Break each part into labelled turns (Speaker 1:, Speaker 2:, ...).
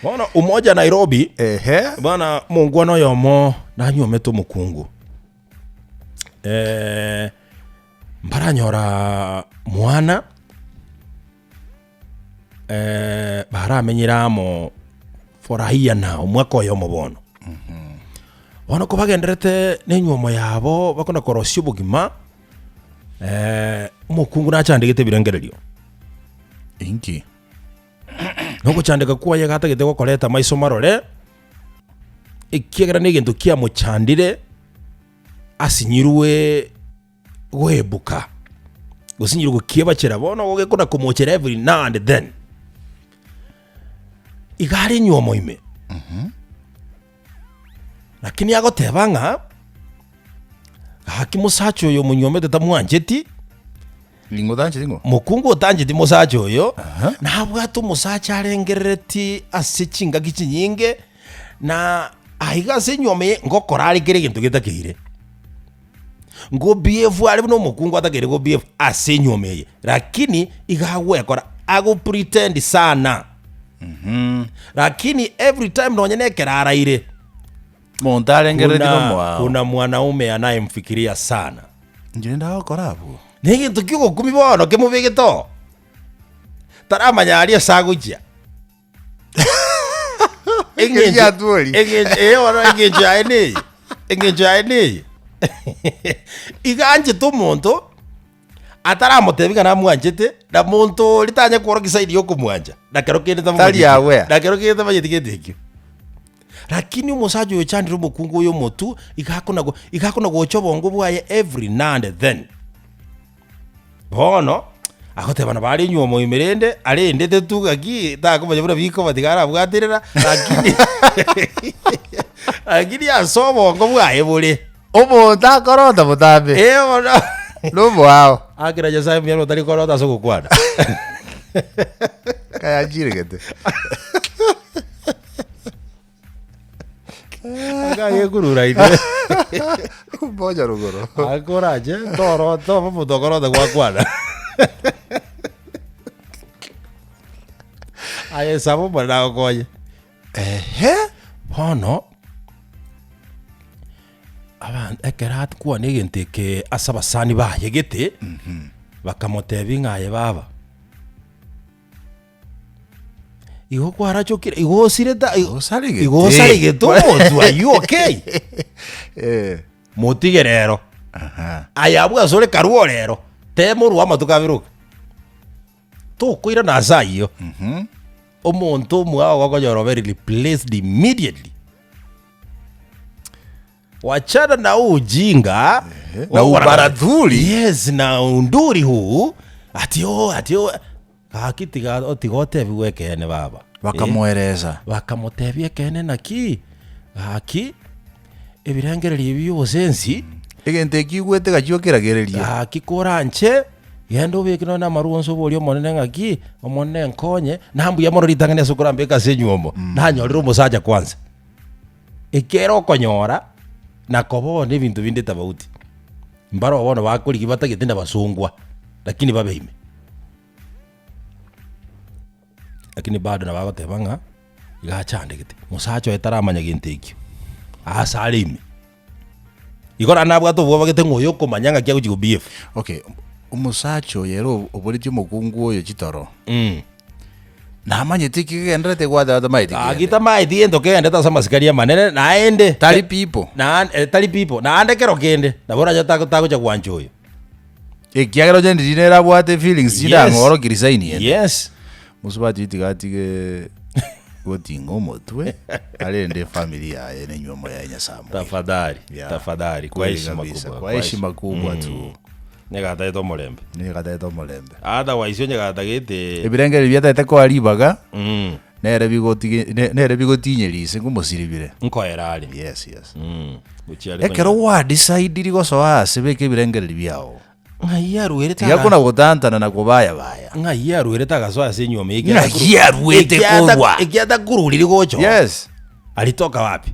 Speaker 1: Bwana Umoja Nairobi. Bwana mungwana yomo nanyometo mukungu. Mbaranyora mwana baramenyiramo forahia na umwaka oyo mubono. Ono ko bagenderete nenyumo yabo bakona korosyo bugima mukungu nachandikite birengererio
Speaker 2: inki
Speaker 1: noko chandika kuwa yagatagite gokoreta maiso marore ikiegera negintu kia muchandire asinyirwe gwebuka gusinyirwe kiebachera bono gogekona kumuchera every now and then igari nyumo ime lakini agotebanga hakimusacho yo munyomete tamwanjeti
Speaker 2: lingo danje lingo
Speaker 1: mukungu tanjeti musacho yo nabwato musacha arengereti asichinga kichinyinge na aiga senyome ngokorari kire gintu gitakire ngo BF ari no mukungu atakire go BF asenyomeye lakini igagwe kora ago pretend sana lakini every time nonyene keraraire kuna mwanaume anayemfikiria sana.
Speaker 2: Njenda okorabu.
Speaker 1: Nigi tukigo kumibono kemubigito. Taramanya ali sagujia.
Speaker 2: Engeja tuoli.
Speaker 1: Engeja. Iganje to monto ataramotebiga na mwanjete na monto litanya korogisa idio kumwanja. Nakerokende
Speaker 2: tamu.
Speaker 1: Nakerokende bayitiketeke. Lakini umusaji wechandiro mukungu yo motu ikakona gochobongo bwaye every now and then. Bono akote bana bali nyumo imerende ale ndete tugaki takomanya bura biko batigara bwaterera lakini asobongo bwaye bule
Speaker 2: omonta korota mutambe
Speaker 1: ona
Speaker 2: lobo hao
Speaker 1: akira jasaye myalo tali korota sokukwana
Speaker 2: kaya jiregete
Speaker 1: Agaye kurura ide.
Speaker 2: Umoja rugoro.
Speaker 1: Akoraje to mutokoro da gwakwana. Aye sabo bana goye. Bono. Aban ekerat kwa negenteke asabasani ba yegete. Bakamotebi ngaye baba. Igo kwarachokira igo sireta igo sarige to are you okay motigerero ayabu asole karuo rero temuru wa matukabiruka to koira na sayo omonto mwa wakonyoro very replaced immediately wachana na ujinga
Speaker 2: na ubaradhuri
Speaker 1: yes na unduri huu atio hakitiga otigote biwekene baba
Speaker 2: bakamwereza
Speaker 1: bakamotebye kene naki haki ebirengererio by'obusensi
Speaker 2: egente kigwete gachokeragereria
Speaker 1: haki koranche yendo bekino na maruonso bolio monene ngaki omonene nkonye nambu ya mororita ngene sokurambe kasenyuomo nanyorira umusaja kwanza ekero konyora na kobone bintu binde tabauti mbaro bono bakuri kibatagite ndabasungwa lakini babeime lakini bado na bagotebanga igachandikite musacho etaramanya gintekio asalimi igora nabwa to bwabagite ngoyo komanyanga kya kujigo BF
Speaker 2: okay umusacho yero obolityo mukungu oyo chitoro namanyete kigenderete gwatha maiti
Speaker 1: agita maiti endo kende ta samasikaria manene naende
Speaker 2: tali people
Speaker 1: na ande kero kende na bora jata tako cha gwanchoyo
Speaker 2: ekiagero jendi dinera bwate feelings jida ngoro kirisaini
Speaker 1: yes
Speaker 2: musubati tigatige gotingo motwe alende familia ya nenyumo ya nyasamo
Speaker 1: tafadhali kwa heshima kubwa tu negata to molembe otherwise nyegata gete
Speaker 2: ebirengere byata ko alibaga nere bigotinyelise ngumusiribire
Speaker 1: nkoerali
Speaker 2: yes ekero wa decide rigoso asebeke ebirengere byao
Speaker 1: ngayaruereta
Speaker 2: yakona gutantana na kubaya baya
Speaker 1: ngayaruereta gaso asenyuo mege
Speaker 2: ngayaruete kurwa
Speaker 1: ekiata kuruliri gocho
Speaker 2: yes
Speaker 1: alitoka wapi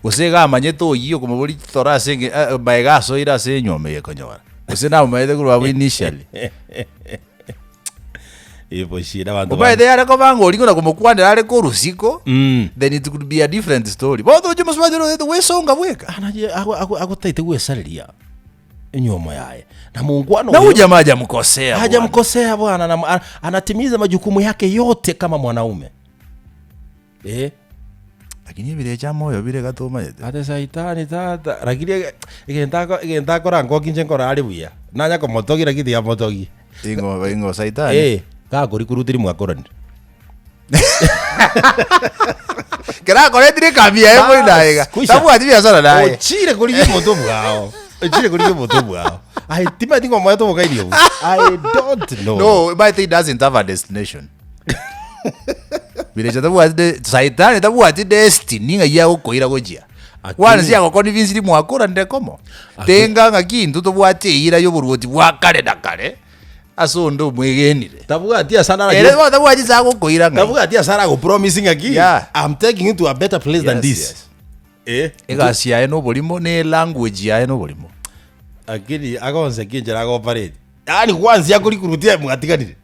Speaker 2: usega amanyeto yiyo kumaburi tora senge baigaso ira senyuo mege konyora usena umaide kurwa initially
Speaker 1: ipo shida bantu
Speaker 2: ubaide yale ko bango lingona kumukwandira ale ko rusiko then it could be a different story bodo je muswajiro the way songa bweka
Speaker 1: anaje akutaite gwesaliria inyoma yaye na muungwana
Speaker 2: na huyu jamaa hajamkosea
Speaker 1: hajamkosea bwana anatimiza majukumu yake yote kama mwanaume
Speaker 2: lakini vile cha moyo vile gatoma yete
Speaker 1: ate saitani tata lakini igenda kora ngo kinje kora ali buya nanya ko motogi rakiti ya motogi
Speaker 2: ingo saitani
Speaker 1: ka kuri kurutiri mwakorani
Speaker 2: kera kore dire kamia emo ndaega tabu ati biashara naye
Speaker 1: ochire kuri moto bwao ochire kuri moto bwao I think ngomo to bokaidi I don't know
Speaker 2: no but it doesn't have a destination vile tabu ati saitani tabu ati destiny ngaya ukoira gojia wanzi yako convince mwakora ndekomo tenga ngakintu to bwate ira yo buruti bwakare dakare asondo mwegenire
Speaker 1: tabu ati asana
Speaker 2: ele tabu ati zako koira
Speaker 1: nga tabu ati asana go promising again I'm taking you to a better place than this
Speaker 2: egasi yae no bolimo ne language yae no bolimo
Speaker 1: akiri agonse kinjera ago parade yani kwanza yako likurutia mwatiganire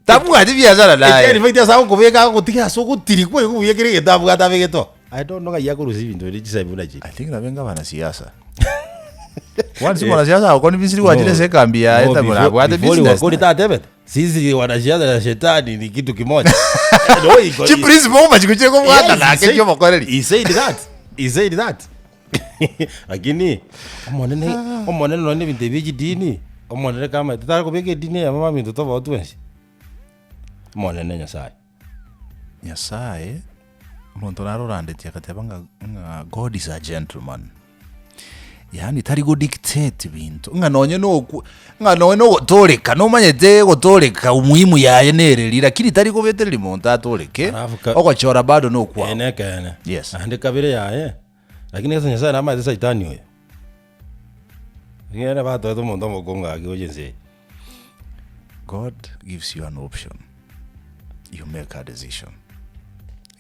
Speaker 2: tabu ati biashara naye
Speaker 1: ekeri fight asa ukubeka gutiga so gutiri kwe kuyekire getabu gatabegeto I don't know yako rusivi ndo rijisa ibunaji
Speaker 2: I think nabenga bana siasa wanzi mwana siasa uko ni visiri wajile sekambia eta mwana bwate business
Speaker 1: wako litatebet sisi wanasiasa na shetani ni kitu kimoja no iko
Speaker 2: chi principle machikucheko bwata na kekyo makoreli
Speaker 1: he said that lakini omonene no ni binte biji dini omonene kama tutara kubeke dini ya mama minto toba otwensi monene nyasaye muntu
Speaker 2: narorandeti akatebanga God is a gentleman yani tari go dictate bintu nganonye no gutoleka no manyete gutoleka umuhimu yaye nereri lakini tari go betereri muntu atoleke ogochora bado no kwa
Speaker 1: kene
Speaker 2: yes
Speaker 1: ande kabire yaye lakini kasa nyasaye na maze saitani oyo ngene bato to muntu mokonga agiwojense
Speaker 2: God gives you an option you make a decision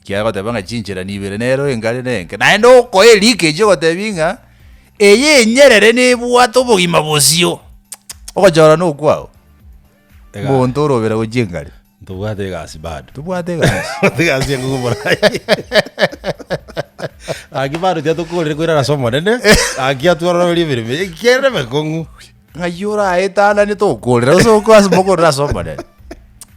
Speaker 2: kia gotebanga chinchera nibere nero engare nenke na ndo ko elike je gotebinga eye nyerere ne bwato bugima bosio ogojora no kwao muntu robera gojengari
Speaker 1: tubwate gasi bado
Speaker 2: tubwate gasi
Speaker 1: ngumura agibaro dia tukore kwira na somo nene agia tuoro libere kere mekongu
Speaker 2: ngayura etana ni tukorera so kwa smoko na somo nene